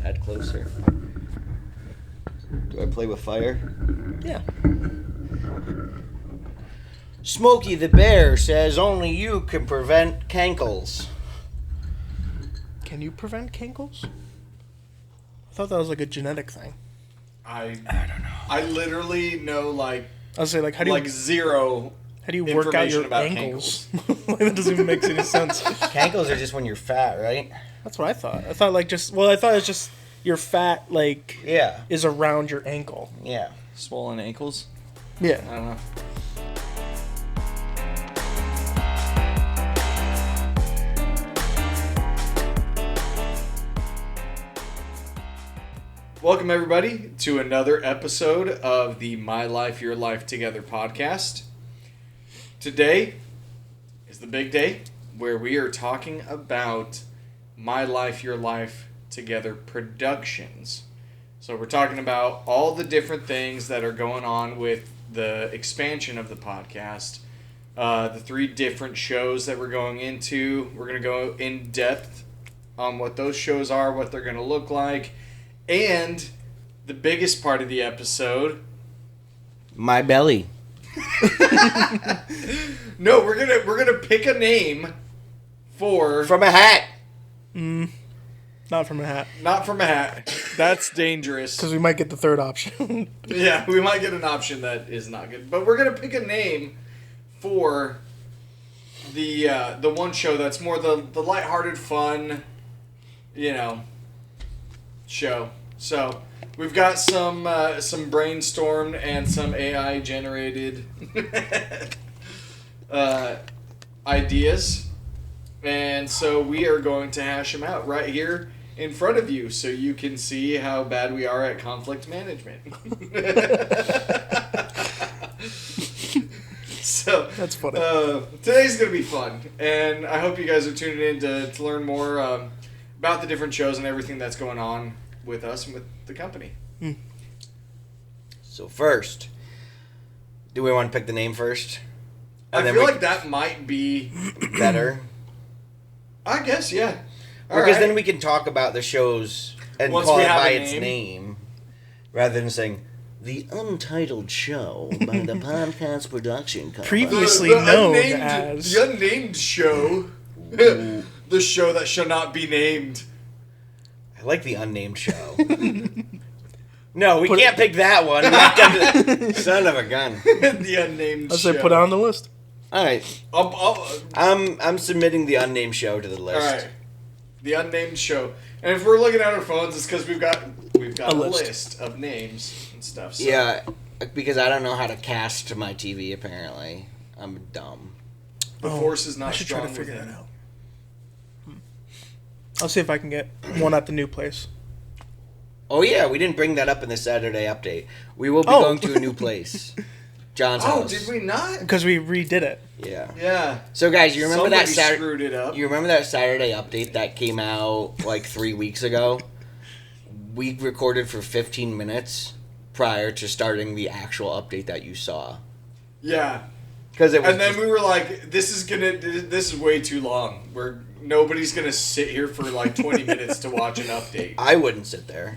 head closer. Do I play with fire? Yeah. Smokey the Bear says only you can prevent cankles. Can you prevent cankles? I thought that was like a genetic thing. I don't know. I literally know I was saying, like, how do you zero. How do you work out your about ankles? Like, that doesn't even make any sense. Cankles are just when you're fat, right? That's what I thought. I thought it's just your fat, like, Yeah. is around your ankle. Yeah. Swollen ankles? Yeah. I don't know. Welcome, everybody, to another episode of the My Life, Your Life Together podcast. Today is the big day where we are talking about My Life, Your Life Together productions. So we're talking about all the different things that are going on with the expansion of the podcast, the 3 different shows that we're going into. We're going to go in depth on what those shows are, what they're going to look like, and the biggest part of the episode, My belly. No, we're gonna pick a name for From a hat. Not from a hat. not from a hat. That's dangerous. Because we might get the third option. Yeah, we might get an option that is not good, but we're gonna pick a name for the one show that's more the lighthearted, fun, show. So we've got some brainstormed and some AI generated ideas, and so we are going to hash them out right here in front of you, so you can see how bad we are at conflict management. So That's funny. Today's gonna be fun, and I hope you guys are tuning in to learn more about the different shows and everything that's going on with us and with the company. So first, do we want to pick the name first? I feel like that might be better. I guess, yeah. Because then we can talk about the shows and Once call we it have by a its name. name, rather than saying the Untitled Show by the podcast production company. Previously known unnamed, as... the unnamed show, the show that shall not be named. I like the unnamed show. No, we can't pick that one. We have to- Son of a gun. The unnamed I show. say put it on the list. All right, All I'm submitting the unnamed show to the list. right. The unnamed show. And if we're looking at our phones, it's because we've got a list of names and stuff. So. Yeah, because I don't know how to cast my TV. Apparently, I'm dumb. The force is I not should try strong to figure within. that out. I'll see if I can get one at the new place. Oh yeah, we didn't bring that up in the Saturday update. We will be Oh. going to a new place, John's Oh, house. did we not? Because we redid it. Yeah. Yeah. So guys, you remember Somebody that Saturday? screwed it up. You remember that Saturday update that came out like 3 weeks ago? We recorded for 15 minutes prior to starting the actual update that you saw. Yeah. Because it was And then we were like, this is way too long. Nobody's gonna sit here for like 20 minutes to watch an update. I wouldn't sit there.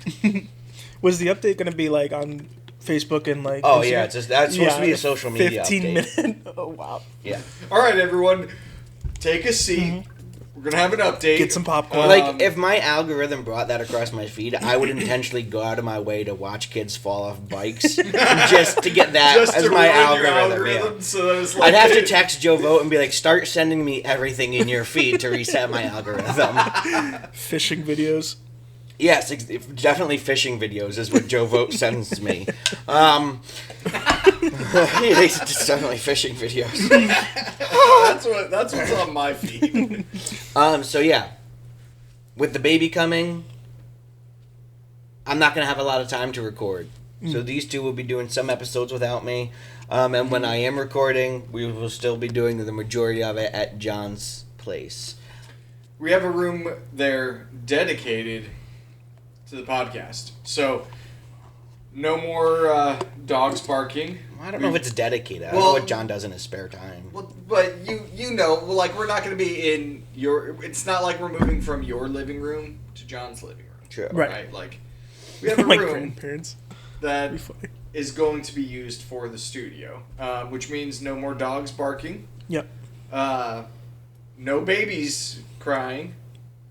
Was the update going to be like on Facebook and like... Oh Instagram? yeah, that's supposed to be a social media 15 update. minute. Oh wow. Yeah. All right, everyone, take a seat. We're gonna have an update. Get some popcorn. Like, if my algorithm brought that across my feed, I would intentionally go out of my way to watch kids fall off bikes just to get that just as to my ruin your algorithm. Yeah. so that it's like, I'd have to text Joe Vote and be like, start sending me everything in your feed to reset my algorithm. Fishing videos. Yes, definitely fishing videos is what Joe Vote sends me. It's definitely fishing videos. that's what's on my feed. So yeah, with the baby coming, I'm not going to have a lot of time to record. So these two will be doing some episodes without me. And when I am recording, we will still be doing the majority of it at John's place. We have a room there dedicated to the podcast. So, no more dogs barking. I don't know if it's dedicated. I don't know what John does in his spare time. Well, but you know, like, we're not going to be in your... It's not like we're moving from your living room to John's living room. True. Right. Like, we have a My room grandparents. that Be funny. is going to be used for the studio, which means no more dogs barking. Yep. No babies crying,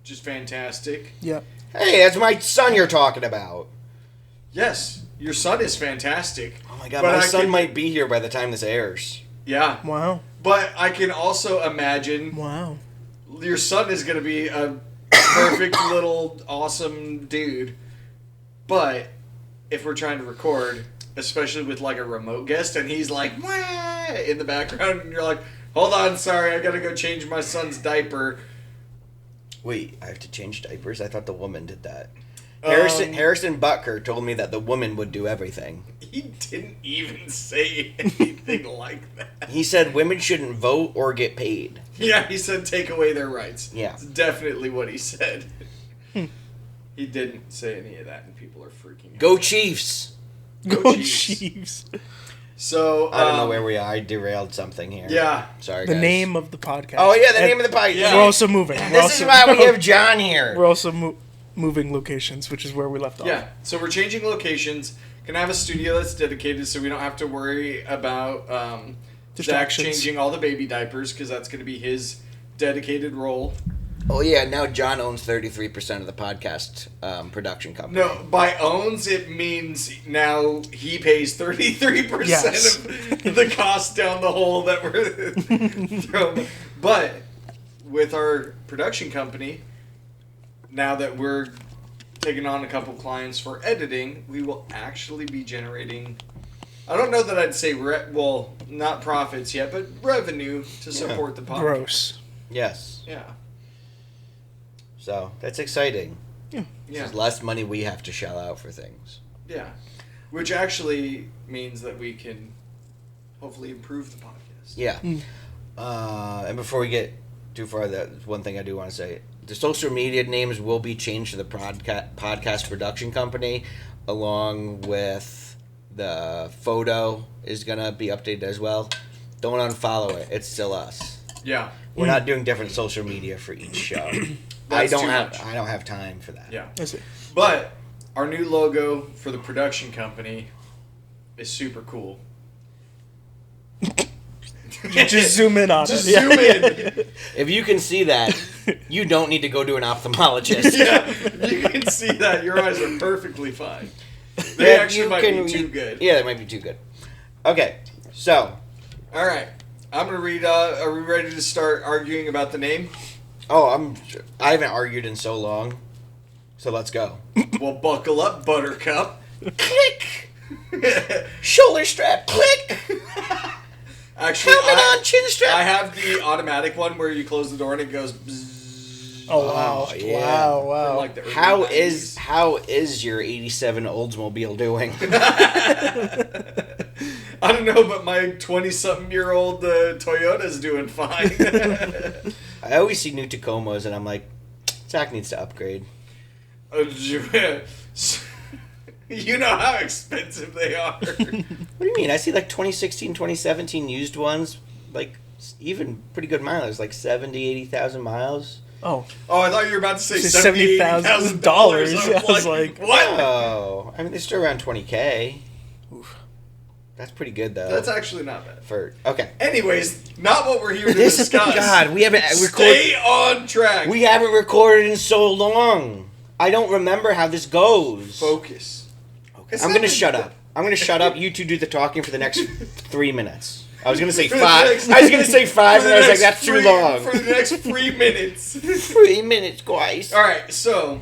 which is fantastic. Yep. Hey, that's my son you're talking about. Yes, your son is fantastic. Oh my god, But my I son can- might be here by the time this airs. Yeah, Wow. but I can also imagine Wow. your son is going to be a perfect little awesome dude. But if we're trying to record, especially with like a remote guest, and he's like "Wah!" in the background, and you're like, hold on, sorry, I gotta go change my son's diaper. Wait, I have to change diapers? I thought the woman did that. Um, Harrison Butker told me that the woman would do everything. He didn't even say anything like that. He said women shouldn't vote or get paid. Yeah, he said take away their rights. Yeah. That's definitely what he said. He didn't say any of that, and people are freaking out. Go Chiefs! Go Chiefs. Chiefs. So, I don't know where we are. I derailed something here. Yeah. Sorry, The guys. name of the podcast. Oh, yeah, the And name of the podcast. Yeah. We're also moving. This is why we have John here. We're also moving locations, which is where we left off. Yeah, so we're changing locations. Gonna have a studio that's dedicated, so we don't have to worry about Zach Distractions. changing all the baby diapers, because that's gonna be his dedicated role. Oh, yeah, now John owns 33% of the podcast production company. No, by owns it means now he pays 33% Yes. of the cost down the hole that we're throwing. But with our production company, now that we're taking on a couple clients for editing, we will actually be generating. I don't know that I'd say not profits yet, but revenue to support the podcast. Gross. Yes. Yeah. So, that's exciting. Yeah. There's less money we have to shell out for things. Yeah. Which actually means that we can hopefully improve the podcast. Yeah. And before we get too far, that's one thing I do want to say. The social media names will be changed to the podcast production company, along with the photo is going to be updated as well. Don't unfollow it. It's still us. Yeah. We're not doing different social media for each show. That's too much. I don't have time for that. Yeah. I see. But our new logo for the production company is super cool. Just zoom in on Just it. zoom in. If you can see that, you don't need to go to an ophthalmologist. Yeah, you can see that. Your eyes are perfectly fine. They Yeah, actually you might can be too read- good. Yeah, they might be too good. Okay, so All right. I'm going to read. Are we ready to start arguing about the name? I haven't argued in so long, so let's go. Well, buckle up, Buttercup. Click, shoulder strap, click, Actually, helmet on, chin strap. I have the automatic one where you close the door and it goes bzzz. Oh wow! Oh, yeah. Wow! From, Wow! like, the early How 90s. is your '87 Oldsmobile doing? I don't know, but my 20-something-year-old Toyota's doing fine. I always see new Tacomas and I'm like, Zach needs to upgrade. You know how expensive they are. What do you mean? I see like 2016, 2017 used ones, like even pretty good mileage, like 70, 80,000 miles. Oh, Oh, I thought you were about to say $70,000. $70,000. I was like, what? Oh, I mean they're still around 20K. oof. That's pretty good though. That's actually not bad. Okay. Anyways, not what we're here to This discuss. God, we haven't Stay on track. We haven't recorded in so long. I don't remember how this goes. Focus. It's I'm not gonna been- shut up. I'm gonna shut up. You two do the talking for the next 3 minutes. I was gonna say For the 5. next- I was gonna say 5, for and the I was like, next that's too long. For the next 3 minutes. 3 minutes, guys. All right, so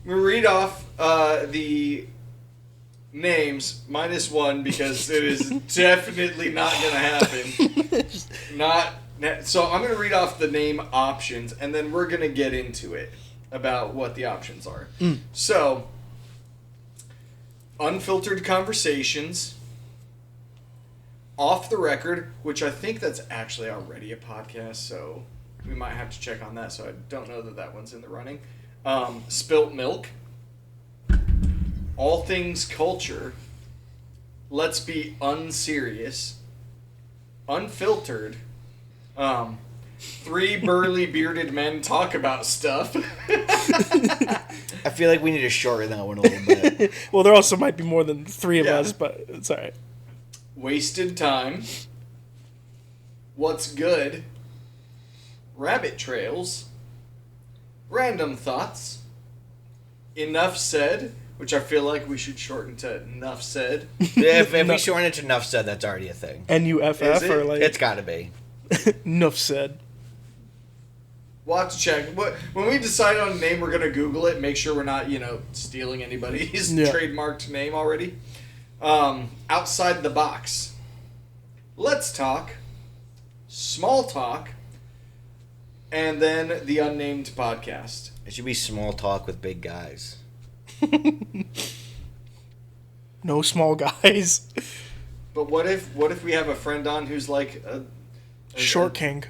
we'll read off the names -1 because it is definitely not going to happen. So I'm going to read off the name options, and then we're going to get into it about what the options are. So, unfiltered conversations, off the record, which I think that's actually already a podcast, so we might have to check on that. So I don't know that that one's in the running. Spilt milk, all things culture, let's be unserious, unfiltered, 3 burly bearded men talk about stuff. I I feel like we need to shorten that one a little bit. Well, there also might be more than 3 of Yeah. us, but it's all right. Wasted time. What's good? Rabbit trails. Random thoughts. Enough said, which I feel like we should shorten to enough said. If we shorten it to enough said, that's already a thing. NUFF Is it? or like It's got to be. Nuff said. We'll have to check. When we decide on a name, we're going to Google it, make sure we're not, stealing anybody's Yeah. trademarked name already. Outside the box. Let's talk. Small talk. And then the unnamed podcast. It should be small talk with big guys. No small guys. But what if we have a friend on who's like a Short king.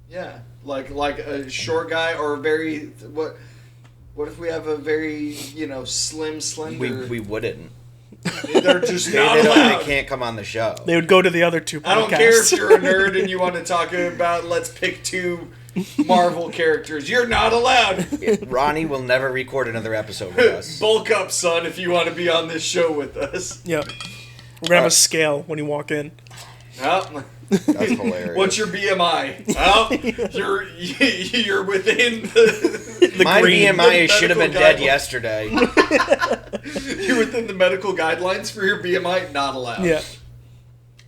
Yeah, like a short guy or a very what if we have a very slim slender? We wouldn't. They're just not They allowed. can't come on the show. They would go to the other 2 podcasts. I don't care if you're a nerd and you want to talk about let's pick 2 Marvel characters. You're not allowed. Ronnie will never record another episode with us. Bulk up, son, if you want to be on this show with us. Yep. We're gonna have a scale when you walk in. Oh. That's hilarious. What's your BMI? Well, you're within the My green. BMI should have been dead guidelines. yesterday. You're within the medical guidelines for your BMI. Not allowed. Yeah.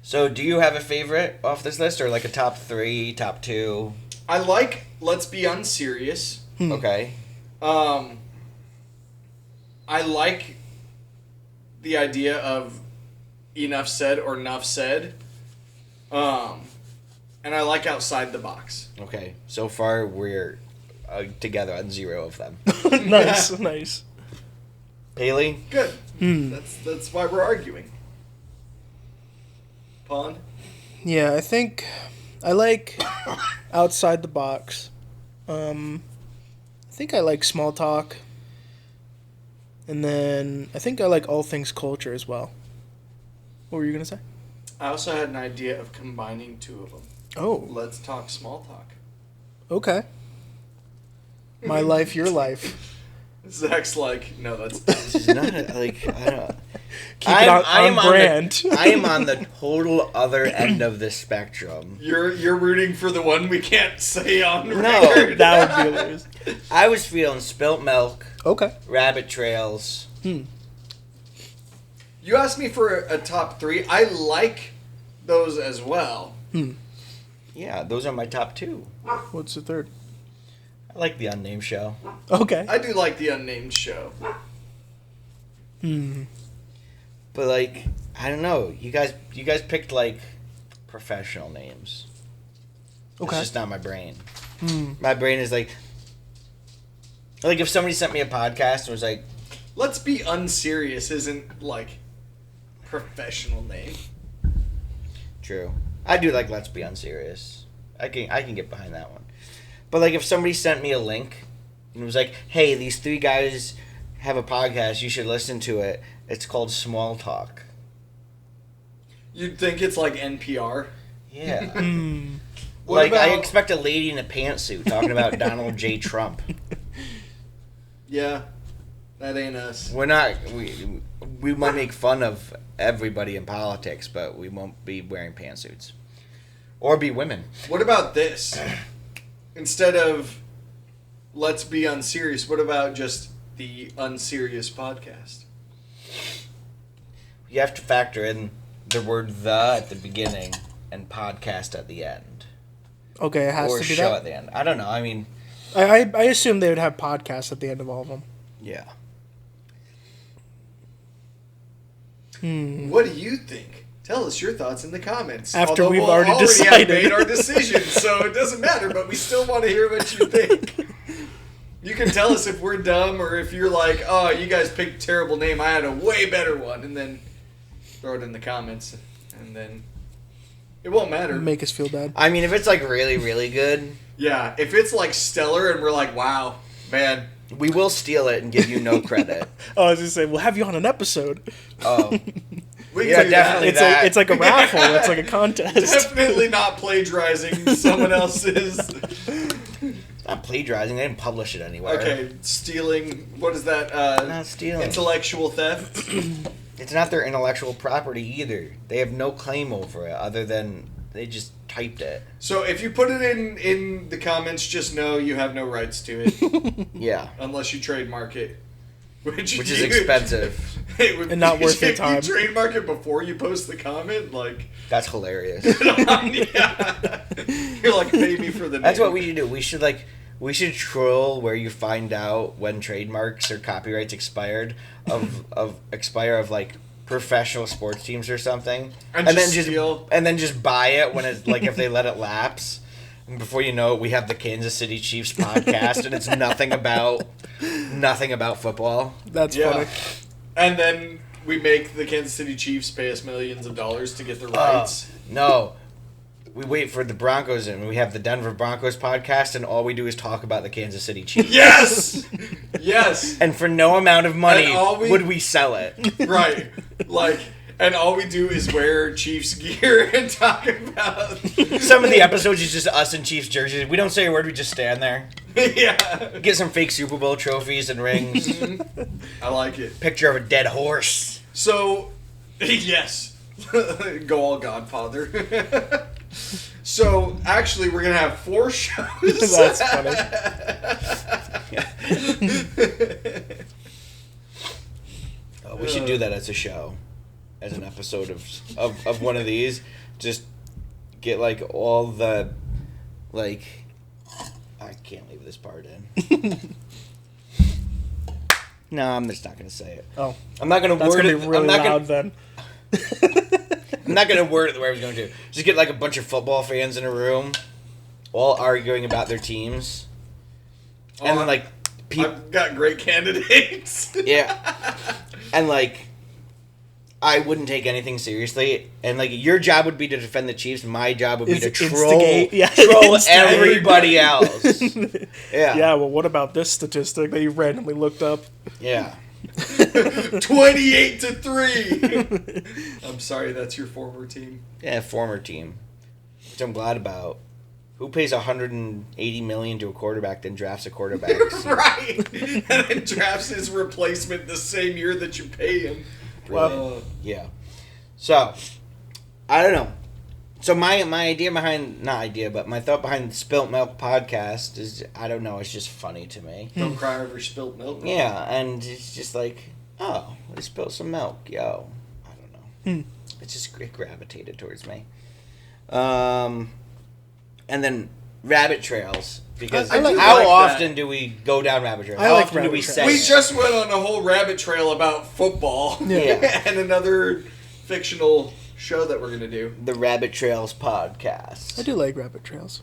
So, do you have a favorite off this list, or like a top 3, top 2? I like Let's Be Unserious. Okay. I like the idea of enough said or nuff said. And I like Outside the Box. Okay. So far, we're together on 0 of them. Nice, nice. Haley? Good. That's why we're arguing. Pawn? Yeah, I think I like Outside the Box. I think I like Small Talk. And then I think I like All Things Culture as well. What were you going to say? I also had an idea of combining 2 of them. Oh, Let's Talk Small Talk. okay. My life, your life. Zach's like, no, that's This is not like I don't. Keep it on brand. I am on the total other end of the spectrum. You're rooting for the one we can't say on No. record. That would be hilarious. I was feeling Spilt Milk, Okay. Rabbit Trails. You asked me for a top 3. I like those as well. Yeah, those are my top 2. What's the third? I like the unnamed show. Okay. I do like the unnamed show. But like, I don't know. You guys picked like professional names. Okay. It's just not my brain. My brain is like if somebody sent me a podcast and was like, Let's Be Unserious isn't like professional name. true. I do like Let's Be Unserious. I can get behind that one. But like if somebody sent me a link and was like, hey, these 3 guys have a podcast, you should listen to it. It's called Small Talk. You'd think it's like NPR. Yeah. What Like I about- expect a lady in a pantsuit talking about Donald J. Trump. Yeah, that ain't us. We're not. We might make fun of everybody in politics, but we won't be wearing pantsuits or be women. What about this? Instead of Let's Be Unserious, what about just the Unserious Podcast? You have to factor in the word "the" at the beginning and "podcast" at the end, Okay, it has or to be "show" that. at the end. I don't know. I mean, I assume they would have podcasts at the end of all of them. yeah. What do you think? Tell us your thoughts in the comments. After Although we've we'll already have decided. made our decision, so it doesn't matter, but we still want to hear what you think. You can tell us if we're dumb or if you're like, oh, you guys picked a terrible name, I had a way better one, and then throw it in the comments, and then it won't matter. Make us feel bad. I mean, if it's like really, really good, Yeah, if it's like stellar and we're like, wow, man, we will steal it and give you no credit. Oh, I was gonna say we'll have you on an episode. Oh, we Yeah, can do definitely It's that. it's like a raffle. It's like a contest. Definitely not plagiarizing someone else's. not plagiarizing. They didn't publish it anywhere. Okay, stealing. What is that? Not stealing. Intellectual theft. It's not their intellectual property either. They have no claim over it other than they just typed it. So if you put it in the comments, just know you have no rights to it. Yeah. Unless you trademark it. Which is expensive. It would And not be- worth your if time. you trademark it before you post the comment, like... That's hilarious. Yeah. You're like, pay me for the name. That's what we should do. We should troll where you find out when trademarks or copyrights expired of like professional sports teams or something, And just steal. and then just buy it when it's like if they let it lapse. And before you know it, we have the Kansas City Chiefs podcast, and it's nothing about football. That's funny. And then we make the Kansas City Chiefs pay us millions of dollars to get the rights. No. We wait for the Broncos, and we have the Denver Broncos podcast, and all we do is talk about the Kansas City Chiefs. Yes! Yes! And for no amount of money would we sell it. Right. Like, and all we do is wear Chiefs gear and talk about... Some of the episodes is just us in Chiefs jerseys. We don't say a word, we just stand there. Yeah. Get some fake Super Bowl trophies and rings. I like it. Picture of a dead horse. So, yes. Go all Godfather. So, actually, we're going to have 4 shows. That's funny. We should do that as a show. As an episode of one of these. Just get, like, all the, like... I can't leave this part in. No, I'm just not going to say it. Oh. I'm not going to That's word going it. to be really I'm not loud gonna, then. I'm not going to word it the way I was going to. Just get, like, a bunch of football fans in a room, all arguing about their teams. And then, like... I've got great candidates. Yeah. And, like... I wouldn't take anything seriously, and like your job would be to defend the Chiefs. My job would be to troll everybody else. Yeah. Yeah. Well, what about this statistic that you randomly looked up? Yeah. 28-3. I'm sorry, that's your former team. Yeah, former team, which I'm glad about. Who pays $180 million to a quarterback, then drafts a quarterback? Right. And then drafts his replacement the same year that you pay him. Well, yeah. So, I don't know. So my idea behind, not idea, but my thought behind the Spilt Milk podcast is, I don't know, it's just funny to me. Don't cry over spilt milk. Yeah, and it's just like, oh, they spilled some milk, yo. I don't know. It gravitated towards me. And then rabbit trails. Because I like how that. often do we go down rabbit trails? I How like often do rabbit we trails. say We it? just went on a whole rabbit trail about football. Yeah. And another fictional show that we're going to do. The Rabbit Trails podcast. I do like rabbit trails.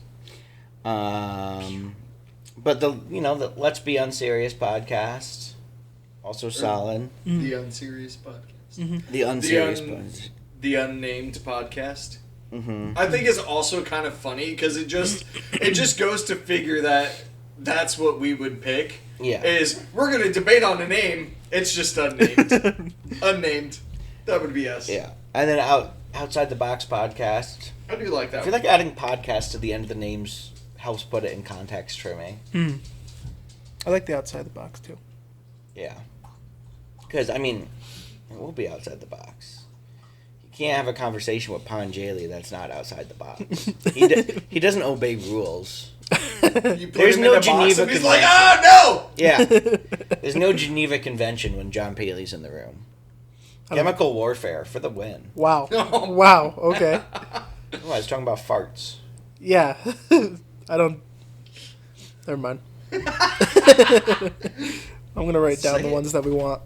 But the Let's Be Unserious podcast, also solid. The Unserious Podcast. The Unserious The podcast. The Unnamed Podcast. Mm-hmm. I think is also kind of funny because it just goes to figure that that's what we would pick. Yeah. Is we're going to debate on a name. It's just unnamed. Unnamed. That would be us. Yeah. And then Outside the Box podcast. I do like I that. feel like adding podcast to the end of the names helps put it in context for me. I like the outside the box too. Yeah. Because, I mean, it will be outside the box. You can't have a conversation with Panjali that's not outside the box. He doesn't obey rules. You put There's him no in a box Geneva and he's like, Convention. oh, no! Yeah. There's no Geneva Convention when John Paley's in the room. Chemical warfare for the win. Wow. No. Wow. Okay. Oh, I was talking about farts. Yeah. I don't. Never mind. I'm gonna write down Say the it. ones that we want.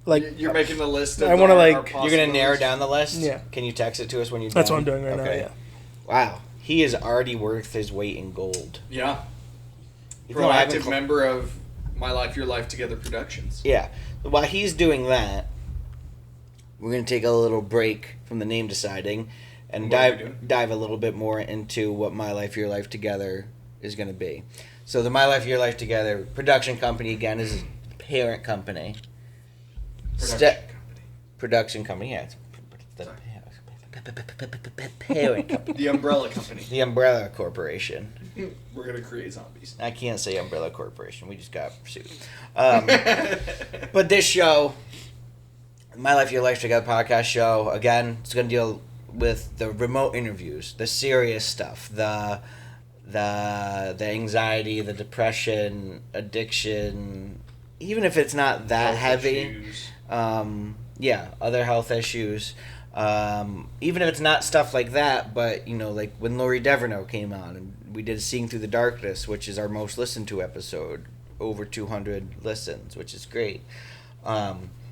Like You're making the list of I wanna, our like- possible You're going to narrow lists. down the list? Yeah. Can you text it to us when you're that's done? what I'm doing right now. Yeah. Wow. He is already worth his weight in gold. Yeah. Even though I haven't Proactive member of My Life, Your Life Together Productions. Yeah. While he's doing that, we're going to take a little break from the name deciding and What are we doing? dive a little bit more into what My Life, Your Life Together is going to be. So the My Life, Your Life Together production company, again, is a parent company. Production company. Production company, yeah. It's parent company. The Umbrella Company. The Umbrella Corporation. We're gonna create zombies. I can't say Umbrella Corporation. We just got sued. But this show, My Life Your Life Together podcast show, again, it's going to deal with the remote interviews, the serious stuff, the anxiety, the depression, addiction, even if it's not that heavy. Other health issues. Even if it's not stuff like that, but, like when Lori Deverneau came on and we did Seeing Through the Darkness, which is our most listened to episode, over 200 listens, which is great.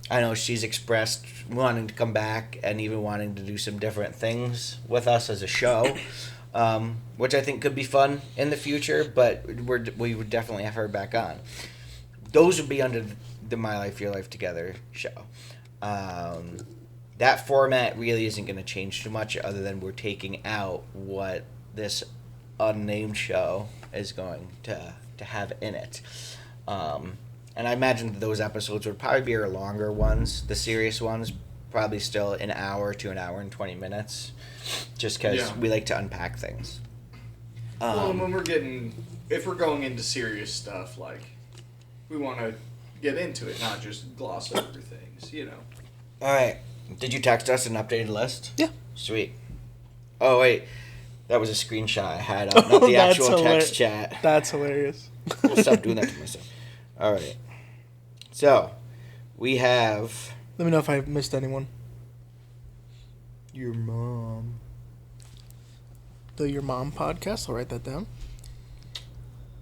I know she's expressed wanting to come back and even wanting to do some different things with us as a show, which I think could be fun in the future, but we would definitely have her back on. Those would be under the My Life, Your Life Together show. That format really isn't going to change too much other than we're taking out what this unnamed show is going to have in it. And I imagine that those episodes would probably be our longer ones. The serious ones, probably still an hour to an hour and 20 minutes. Just because we like to unpack things. Well, if we're going into serious stuff, like, we want to get into it, not just gloss over things, Alright. Did you text us an updated list? Yeah. Sweet. Oh, wait. That was a screenshot I had up, not the actual text chat. That's hilarious. I'll stop doing that to myself. Alright. So, we have... Let me know if I missed anyone. Your mom. The Your Mom podcast. I'll write that down.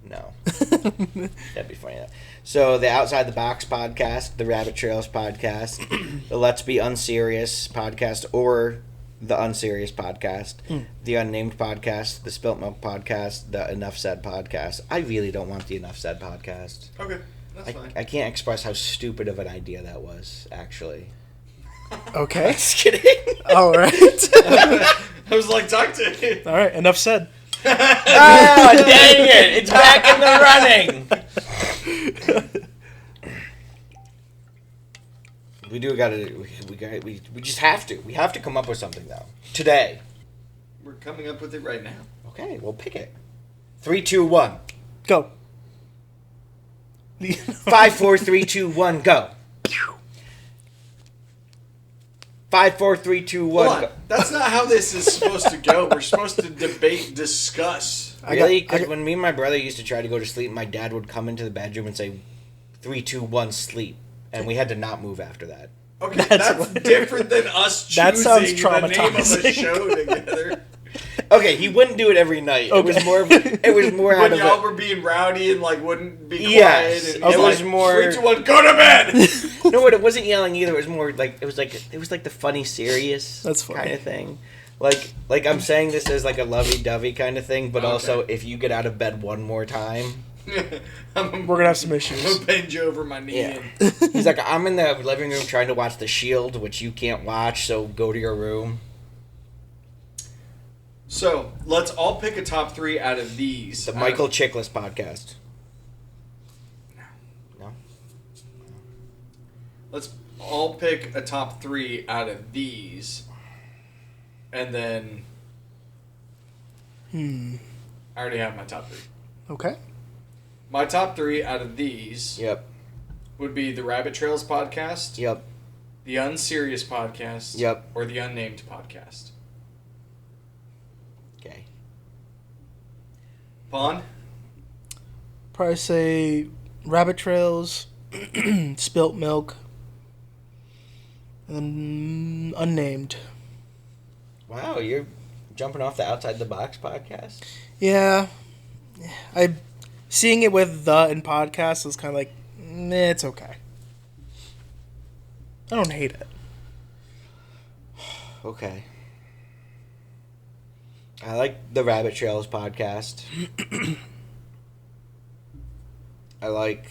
No. That'd be funny. So, the Outside the Box podcast, the Rabbit Trails podcast, the Let's Be Unserious podcast, or the Unserious podcast, the Unnamed podcast, the Spilt Milk podcast, the Enough Said podcast. I really don't want the Enough Said podcast. Okay, that's fine. I can't express how stupid of an idea that was, actually. Okay. Just kidding. All right. I was like, talk to me. All right, enough said. Ah, dang it! It's back in the running. We just have to. We have to come up with something though today. We're coming up with it right now. Okay, we'll pick it. 3, 2, 1. Go. 5, 4, 3, 2, 1. Go. 5, 4, 3, 2, 1. Go. That's not how this is supposed to go. We're supposed to discuss. Really? Because when me and my brother used to try to go to sleep, my dad would come into the bedroom and say, 3, 2, 1, sleep. And we had to not move after that. Okay, that's different than us choosing that sounds the name of a traumatizing. show together. Okay, he wouldn't do it every night. Okay. It was more When out of y'all were being rowdy and wouldn't be quiet. Yes, and it was more 3, 2, 1, go to bed. No, it wasn't yelling either. It was more like it was like the funny, serious kind of thing. Like I'm saying this as like a lovey-dovey kind of thing, but also if you get out of bed one more time, we're gonna have some issues. I'm gonna bend you over my knee. Yeah. He's like, I'm in the living room trying to watch The Shield, which you can't watch, so go to your room. So let's all pick a top 3 out of these. The Michael Chiklis podcast. No. Let's all pick a top 3 out of these, and then I already have my top 3. Okay. My top 3 out of these would be the Rabbit Trails podcast, the Unserious podcast, or the Unnamed podcast. Okay. Vaughn? Probably say Rabbit Trails, Spilt Milk, and Unnamed. Wow, you're jumping off the Outside the Box podcast? Yeah. Seeing it with the in podcast was kind of like, it's okay. I don't hate it. Okay. I like the Rabbit Trails podcast. I like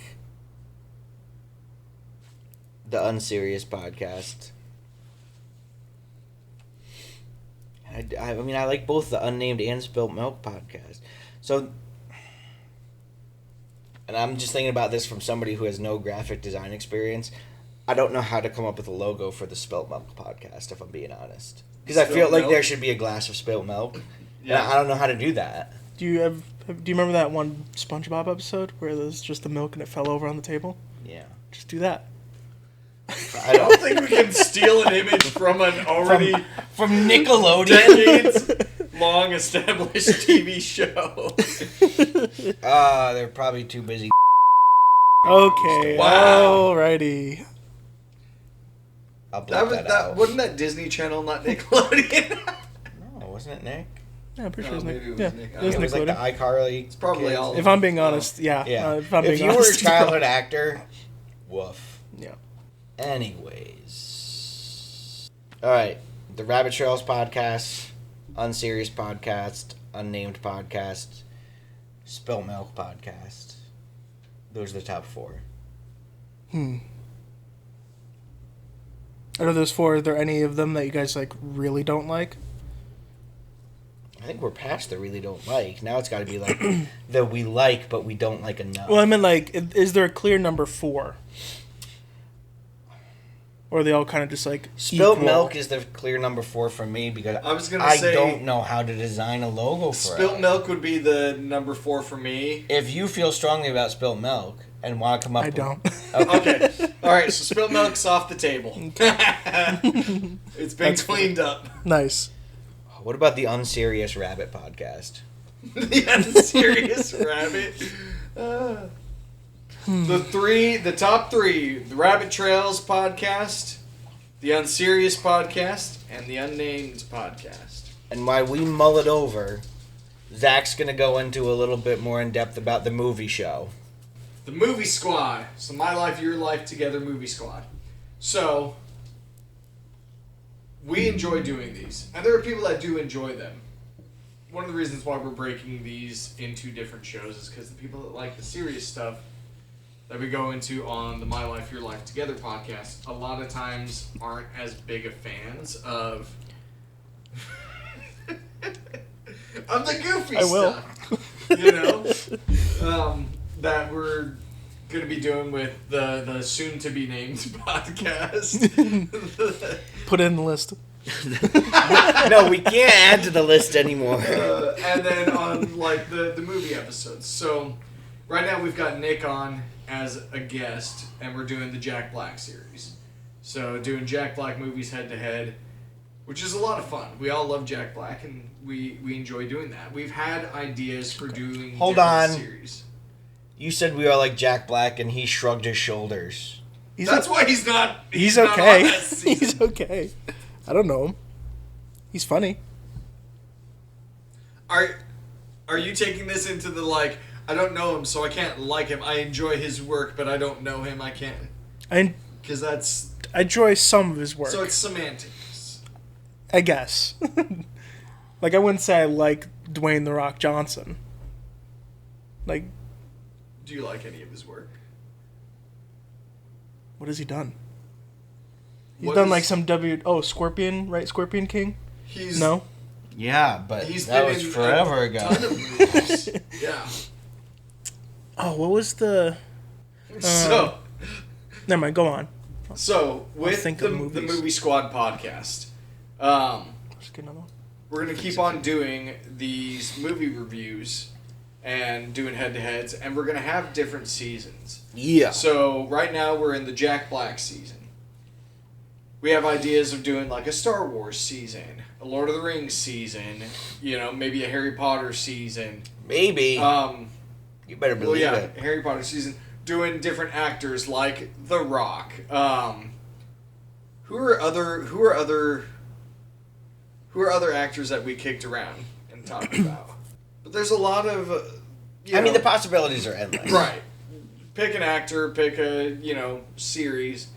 the Unserious podcast. I mean, I like both the Unnamed and Spilt Milk podcast. So, and I'm just thinking about this from somebody who has no graphic design experience. I don't know how to come up with a logo for the Spilt Milk podcast, if I'm being honest. Because I Spilt feel like milk? there should be a glass of spilt milk. Yeah. And I don't know how to do that. Do you remember that one SpongeBob episode where there's just the milk and it fell over on the table? Yeah. Just do that. I don't think we can steal an image from an already From Nickelodeon. decades long established TV show. They're probably too busy. Okay. Wow. Alrighty. I'll block that out. Wasn't that Disney Channel, not Nickelodeon? No, wasn't it Nick? Yeah, I'm pretty sure Oh, it's maybe Nick. it Yeah, was Nick. it was It was like the Nickelodeon. iCarly. It's probably kids. all. If I'm being honest, yeah. Yeah. If I'm If being you were a honest, childhood actor, woof. Yeah. Anyways. Alright. The Rabbit Trails podcast, Unserious podcast, Unnamed podcast, Spill Milk podcast. Those are the top 4. Out of those 4, are there any of them that you guys like really don't like? I think we're past the really don't like. Now it's got to be like the we like, but we don't like enough. Well, I mean, like, is there a clear number 4? Or are they all kind of just like Spilt equal? Milk is the clear number 4 for me because I was gonna I say don't know how to design a logo for Spilt it. Milk would be the number 4 for me. If you feel strongly about Spilt Milk and want to come up I with... don't. Okay. All right. So Spilt Milk's off the table. It's been That's cleaned up. Nice. What about the Unserious Rabbit podcast? The Unserious Rabbit. The top 3: the Rabbit Trails podcast, the Unserious podcast, and the Unnamed podcast. And while we mull it over, Zach's going to go into a little bit more in depth about the movie show. The Movie Squad. So My Life, Your Life Together Movie Squad. So, we enjoy doing these. And there are people that do enjoy them. One of the reasons why we're breaking these into different shows is because the people that like the serious stuff that we go into on the My Life, Your Life Together podcast a lot of times aren't as big of fans of... of the goofy I will. stuff. You know? That we're going to be doing with the soon-to-be-named podcast. Put it in the list. No, we can't add to the list anymore. And then on like the movie episodes. So right now we've got Nick on as a guest, and we're doing the Jack Black series. So doing Jack Black movies head to head, which is a lot of fun. We all love Jack Black, and we enjoy doing that. We've had ideas for doing Hold different on. series. You said we are like Jack Black, and he shrugged his shoulders. That's why he's not. He's not okay. on that season. He's okay. I don't know him. He's funny. Are you taking this into the like? I don't know him, so I can't like him. I enjoy his work, but I don't know him. I can't I because that's enjoy some of his work. so it's semantics. I guess. Like, I wouldn't say I like Dwayne The Rock Johnson. Like, Do you like any of his work? what has he done? He's What done is- like some Scorpion, right? Scorpion King? He's No? Yeah, but He's that been was in forever a ago. ton of movies. Yeah. Oh, what was the... So Never mind, go on. with think the of movies. Movie Squad podcast, Just get another one. we're gonna keep on doing these movie reviews and doing head to heads, and we're gonna have different seasons. Yeah. So right now we're in the Jack Black season. We have ideas of doing like a Star Wars season, a Lord of the Rings season, maybe a Harry Potter season. Maybe. You better believe it. Harry Potter season. Doing different actors like The Rock. Who are other actors that we kicked around and talked about? But there's a lot of. I mean, the possibilities are endless. Right. Pick an actor, pick a, series,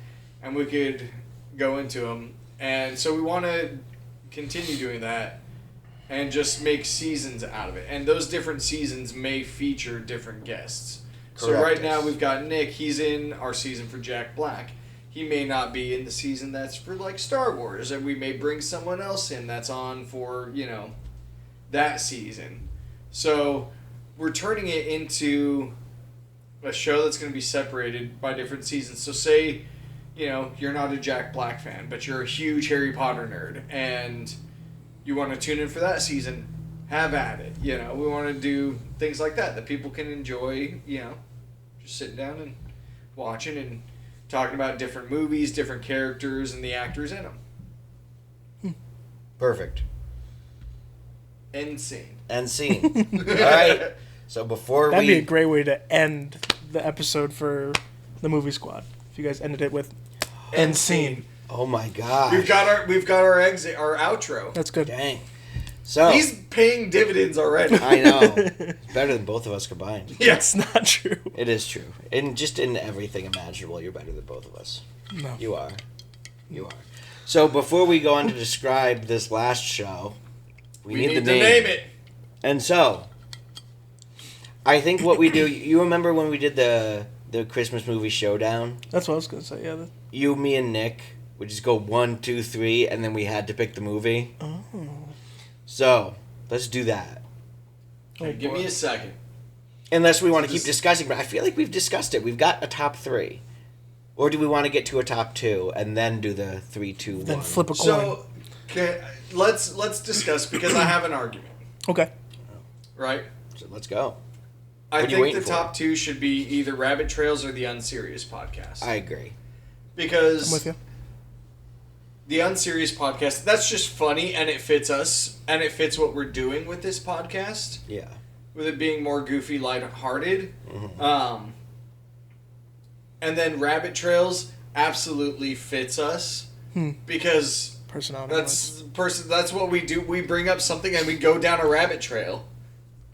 and we could go into them. And so we want to continue doing that and just make seasons out of it. And those different seasons may feature different guests. So Correct. right now we've got Nick. He's in our season for Jack Black. He may not be in the season that's for, like, Star Wars. And we may bring someone else in that's on for, that season. So we're turning it into a show that's going to be separated by different seasons. So say you know, you're not a Jack Black fan, but you're a huge Harry Potter nerd, and you want to tune in for that season, have at it. You know, we want to do things like that people can enjoy, you know, just sitting down and watching and talking about different movies, different characters, and the actors in them. Perfect. End scene. End scene. All right. So before That'd be a great way to end the episode for the movie squad. If you guys ended it with end scene. Oh my god. We've got our exit, our outro. That's good. Dang. So He's paying dividends already. I know. It's better than both of us combined. Yeah. That's not true. It is true. And just in everything imaginable, you're better than both of us. No. You are. You are. So before we go on to describe this last show, we need to name it. And so, I think what we do, you remember when we did the Christmas movie showdown? That's what I was going to say, yeah. You, me, and Nick would just go 1, 2, 3, and then we had to pick the movie. Oh. So, let's do that. Oh, Give me a second. Unless we want to keep discussing, but I feel like we've discussed it. We've got a top 3. Or do we want to get to a top 2 and then do the 3, 2, 1? Then flip a coin. So, let's discuss, because I have an argument. Okay. Right? So let's go. I What are you think waiting the for? top 2 should be either Rabbit Trails or the Unserious podcast. I agree. Because I'm with you. the Unserious podcast, that's just funny, and it fits us, and it fits what we're doing with this podcast, Yeah. with it being more goofy, lighthearted. Mm-hmm. And then Rabbit Trails absolutely fits us, because Personality. that's what we do. We bring up something and we go down a rabbit trail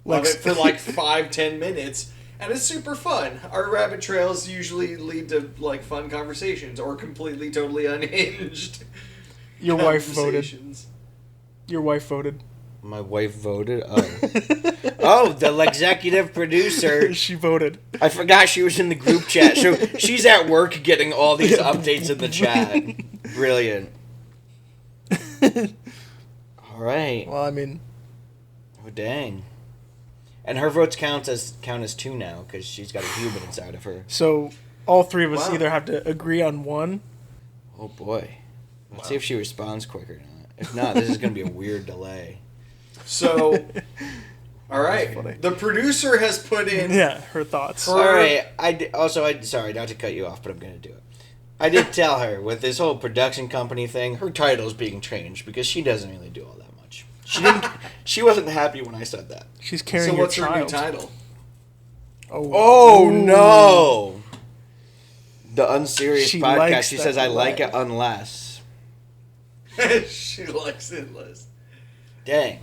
of Lex- it for like 5-10 minutes, and it's super fun. Our rabbit trails usually lead to like fun conversations or completely totally unhinged. Your wife voted. conversations. Your wife voted. My wife voted. Oh, the executive producer. She voted. I forgot she was in the group chat. So she's at work getting all these updates in the chat. Brilliant. All right. Well, I mean, Oh, dang. And her votes count as 2 now because she's got a human inside of her. so all three of us Wow. either have to agree on one. Oh boy. Let's see if she responds quick or not. If not, this is going to be a weird delay. So, all right, funny. the producer has put in. Yeah, her thoughts. Her- All right. Sorry not to cut you off, but I'm going to do it. I did tell her with this whole production company thing, her title is being changed because she doesn't really do all that much. She wasn't happy when I said that. She's carrying So your what's her new child. title? Oh Ooh. no! The Unserious She podcast. likes She that says I like it laugh. unless. She likes it less. Dang.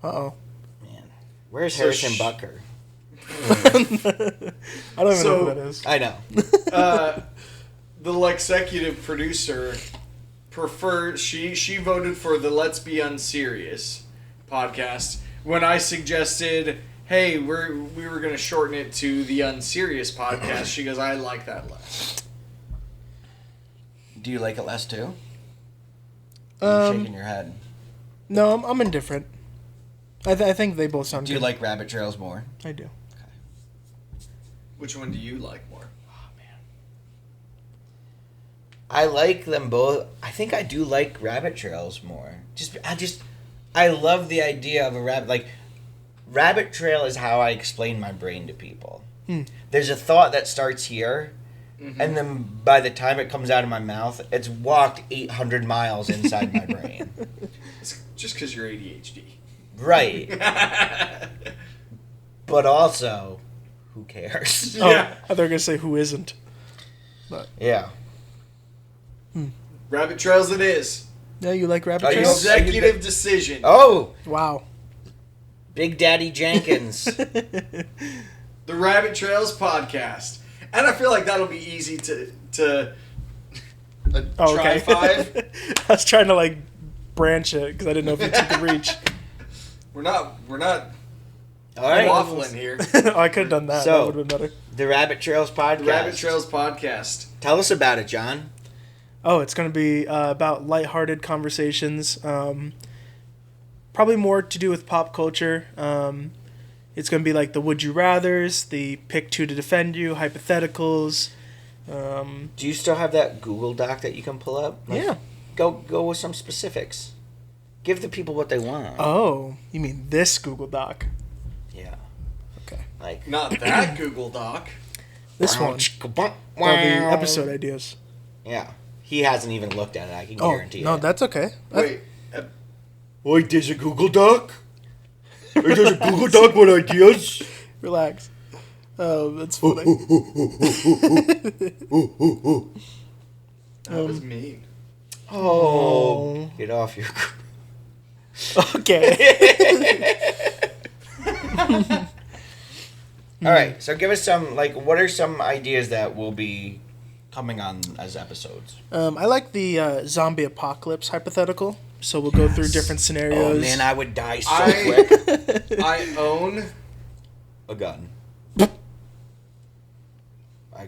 Uh-oh. Man. Where's So Harrison Bucker? I don't even know So- who that is. I know. The executive producer preferred she voted for the Let's Be Unserious podcast when I suggested, hey, we were going to shorten it to the Unserious podcast. She goes, I like that less. Do you like it less too? You're shaking your head. No, I'm indifferent. I think they both sound Do you good. like Rabbit Trails more? I do. Which one do you like more? I like them both. I think I do like Rabbit Trails more. I love the idea of a rabbit. Like, Rabbit Trail is how I explain my brain to people. There's a thought that starts here, and then by the time it comes out of my mouth, it's walked 800 miles inside my brain. It's just because you're ADHD. Right. But also, who cares? Oh, Yeah. I thought you were going to say who isn't. Yeah. Rabbit Trails it is. Yeah, you like Rabbit Are you Trails? upset? Executive decision. Oh, Wow. Big Daddy Jenkins. The Rabbit Trails podcast. And I feel like that'll be easy to Oh, try okay. 5. I was trying to, like, branch it because I didn't know if you took the reach. We're not All right. waffling here. Oh, I could have done that. So- That would have been better. The Rabbit Trails podcast. The Rabbit Trails podcast. Tell us about it, John. Oh, it's going to be about lighthearted conversations. Probably more to do with pop culture. It's going to be like the Would You Rathers, the Pick Two to Defend You, hypotheticals, Do you still have that Google Doc that you can pull up? Yeah. Go with some specifics. Give the people what they want. Oh, you mean this Google Doc? Yeah. Okay. Like Not that Google Doc. This one. All the episode ideas. Yeah. He hasn't even looked at it, I can Oh, guarantee no, it. that's okay. Wait. Wait, there's a Google Doc? There's a Google Doc with ideas? Relax. Oh, that's funny. That was mean. Oh. Get off your... Okay. All right, so give us some, what are some ideas that will be coming on as episodes? I like the zombie apocalypse hypothetical. So we'll go through different scenarios. Oh, man, I would die so quick. I own A gun.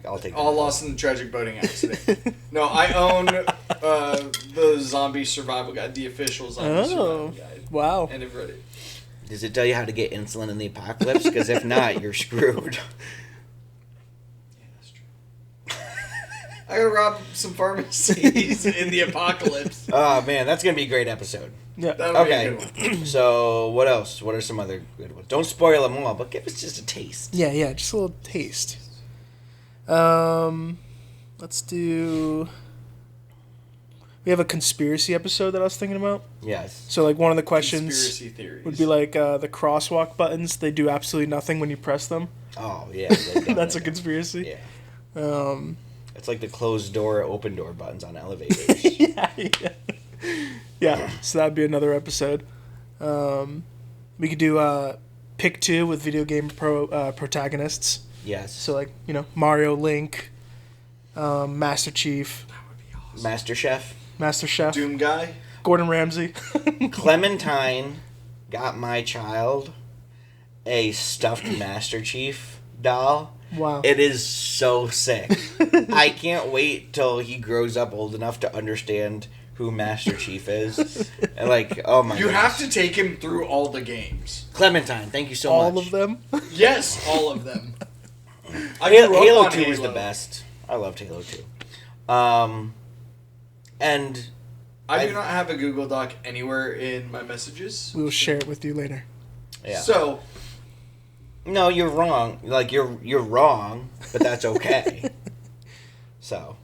I'll take all that. lost in the tragic boating accident. No, I own the zombie survival guide, the official zombie survival guide. Wow. And I've read it. Does it tell you how to get insulin in the apocalypse? Because if not, you're screwed. Yeah, that's true. I gotta rob some pharmacies in the apocalypse. Oh, man, that's going to be a great episode. Yeah. That'll be a Okay, good one. so what else? What are some other good ones? Don't spoil them all, but give us just a taste. Yeah, just a little taste. Let's do... We have a conspiracy episode that I was thinking about. Yes. So, one of the questions Conspiracy theories. would be the crosswalk buttons. They do absolutely nothing when you press them. Oh, yeah. That's a conspiracy. Yeah. It's like the closed door, open door buttons on elevators. Yeah, so that'd be another episode. We could do pick two with video game protagonists. Yes. So Mario, Link, Master Chief, That would be awesome. Master Chef. Master Chef, Doom guy. Gordon Ramsay. Clementine got my child a stuffed Master Chief doll. Wow. It is so sick. I can't wait till he grows up old enough to understand who Master Chief is. And oh my god. You have to take him through all the games. Clementine, thank you so All much. of them? Yes, all of them. Halo 2 is the best. I loved Halo 2. And I do not have a Google Doc anywhere in my messages. We will share it with you later. yeah. So, No, you're wrong. You're wrong, but that's okay. So,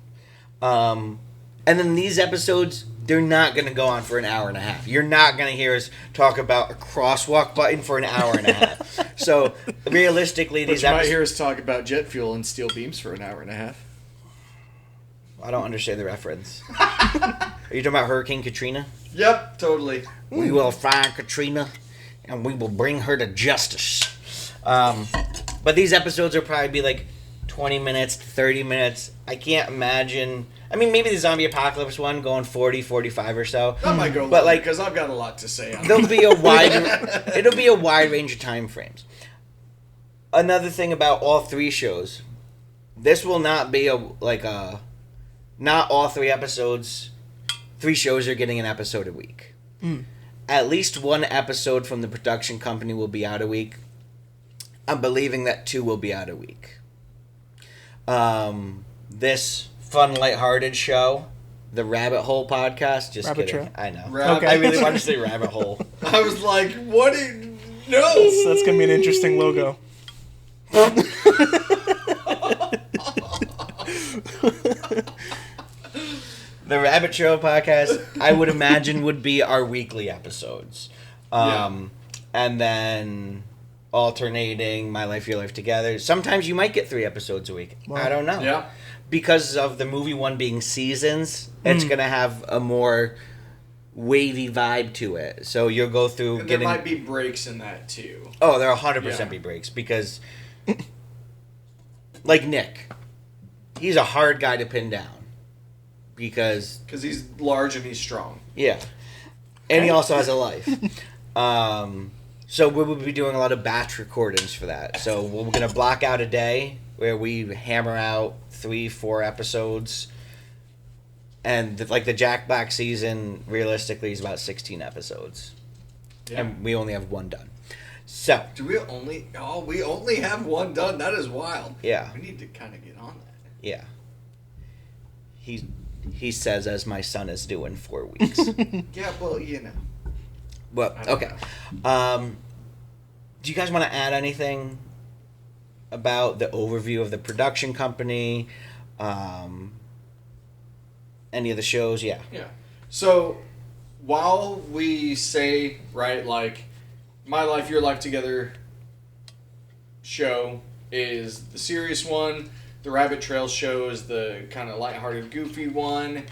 and then these episodes, they're not going to go on for an hour and a half. You're not going to hear us talk about a crosswalk button for an hour and a half. So, realistically, but these you might episodes... hear us talk about jet fuel and steel beams for an hour and a half. I don't understand the reference. Are you talking about Hurricane Katrina? Yep, totally. We will find Katrina, and we will bring her to justice. But these episodes will probably be 20 minutes, 30 minutes. I can't imagine... I mean, maybe the zombie apocalypse one going 40, 45 or so. That might go But, long, because I've got a lot to say on There'll it. be a wide... It'll be a wide range of time frames. Another thing about all three shows, this will not be not all three episodes. 3 shows are getting an episode a week. At least one episode from the production company will be out a week. I'm believing that 2 will be out a week. This fun, lighthearted show, the Rabbit Hole podcast. Just Rabbit kidding. Trail. I know. Rabbit- I really wanted to say Rabbit Hole. I was like, what? No! So that's going to be an interesting logo. The Rabbit Trail podcast, I would imagine, would be our weekly episodes. And then alternating My Life, Your Life Together. Sometimes you might get 3 episodes a week. Wow. I don't know. Yeah. Because of the movie one being seasons, it's going to have a more wavy vibe to it. So you'll go through And getting... there might be breaks in that, too. Oh, there'll 100% Yeah. be breaks. Because, Nick, he's a hard guy to pin down. Because... Because he's large and he's strong. Yeah. And he also has a life. So we will be doing a lot of batch recordings for that. So we're going to block out a day where we hammer out 3-4 episodes. And the Jack Black season, realistically, is about 16 episodes. Yeah. And we only have 1 done. So, Do we only... Oh, we only have 1 done. That is wild. yeah. We need to kind of get on that. Yeah. he says as my son is due in 4 weeks. Yeah, well, you know. Well, okay. Do you guys want to add anything about the overview of the production company? Any of the shows? Yeah. Yeah. So, while we say, right, like, My Life, Your Life Together show is the serious one, the Rabbit Trail show is the kind of lighthearted, goofy one,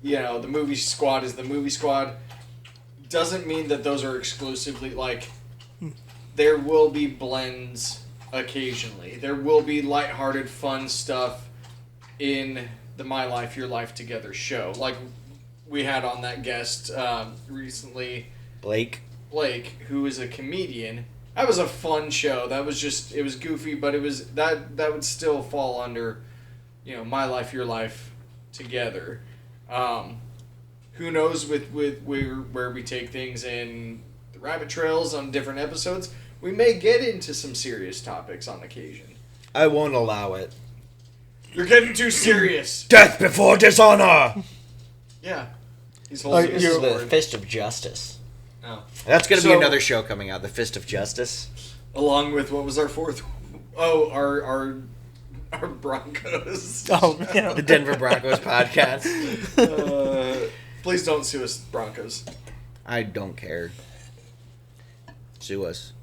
you know, the Movie Squad is the Movie Squad, doesn't mean that those are exclusively, like, there will be blends occasionally. There will be lighthearted, fun stuff in the My Life, Your Life Together show. Like we had on that guest recently, Blake, who is a comedian. That was a fun show. That was just, it was goofy, but it was, that would still fall under, you know, My Life, Your Life Together. Who knows with where we take things in the rabbit trails on different episodes. We may get into some serious topics on occasion. I won't allow it. You're getting too serious. Death before dishonor! Yeah. He's holding This his is the sword. Fist of Justice. Oh. That's going to be So- another show coming out, the Fist of Justice. Along with, what was our fourth? Oh, our Broncos. Oh, yeah. The Denver Broncos podcast. Please don't sue us, Broncos. I don't care. Sue us.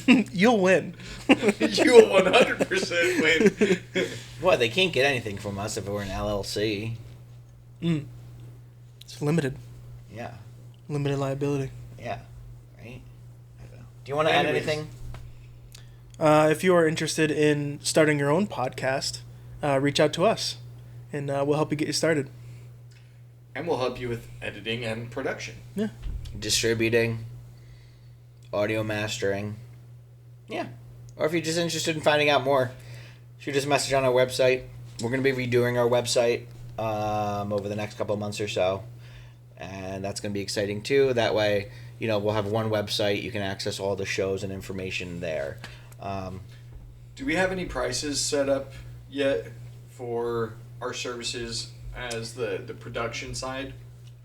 You'll win. You will 100% win. What? They can't get anything from us if we're an LLC. It's limited. Yeah. Limited liability. Yeah. Right? I don't know. Do you want to add Anyways. anything? If you are interested in starting your own podcast, reach out to us, and we'll help you get you started. And we'll help you with editing and production. Yeah. Distributing. Audio mastering. Yeah. Or if you're just interested in finding out more, shoot us a message on our website. We're going to be redoing our website over the next couple of months or so. And that's going to be exciting too. That way, you know, we'll have one website. You can access all the shows and information there. Do we have any prices set up yet for our services as the production side?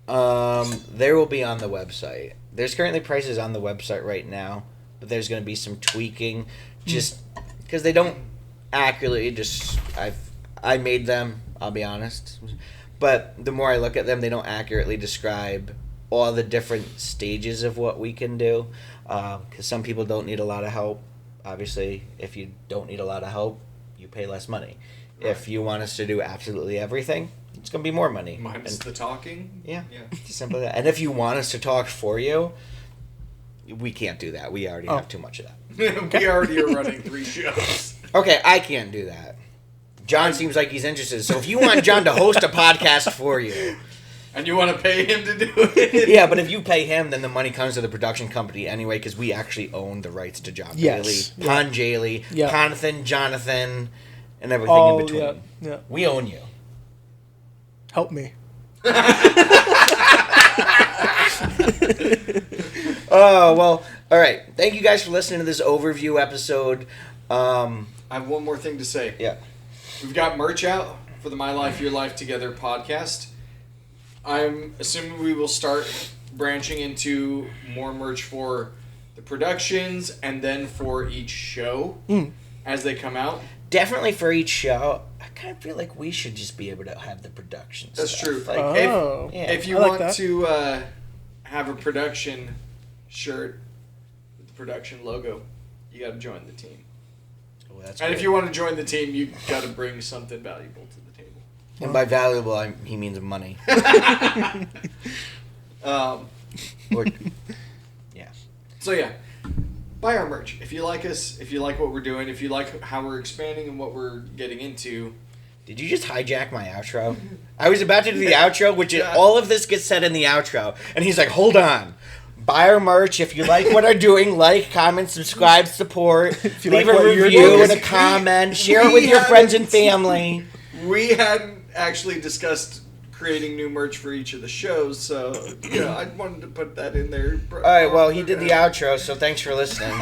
There will be on the website. There's currently prices on the website right now, but there's going to be some tweaking, just because they don't accurately. I made them. I'll be honest, but the more I look at them, they don't accurately describe all the different stages of what we can do. Because some people don't need a lot of help. Obviously, if you don't need a lot of help, you pay less money. Right. If you want us to do absolutely everything, it's going to be more money. Minus the talking? Yeah. Simple as that. And if you want us to talk for you, we can't do that. We already have too much of that. We already are running 3 shows. Okay, I can't do that. John seems like he's interested. So if you want John to host a podcast for you... And you want to pay him to do it? Yeah, but if you pay him, then the money comes to the production company anyway, because we actually own the rights to John Bailey, Pon Jaley, Jonathan, and everything in between. Yeah. We own you. Help me. Oh, well, all right. Thank you guys for listening to this overview episode. I have one more thing to say. Yeah. We've got merch out for the My Life, Your Life Together podcast. I'm assuming we will start branching into more merch for the productions and then for each show as they come out. Definitely for each show. I kind of feel like we should just be able to have the production That's stuff. true. Like, If you I like want that. to have a production shirt with the production logo, you got to join the team. oh, that's And cool. if you want to join the team, you got to bring something valuable to the table. And by valuable, he means money. Or, yeah. So yeah, buy our merch. If you like us, if you like what we're doing, if you like how we're expanding and what we're getting into. Did you just hijack my outro? I was about to do the outro, which is, all of this gets said in the outro. And he's like, hold on. Buy our merch. If you like what I'm doing, like, comment, subscribe, support. you Leave like a what you're review doing. and a comment. Share it with your friends and family. We hadn't actually discussed creating new merch for each of the shows. So, I wanted to put that in there. All right, well, he did the outro, so thanks for listening.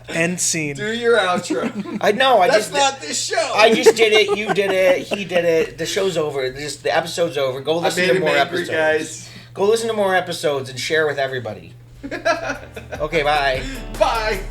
End scene. Do your outro. That's not this show. I just did it. You did it. He did it. The show's over. The episode's over. Go listen to more episodes. Guys. Go listen to more episodes and share with everybody. Okay, bye. Bye.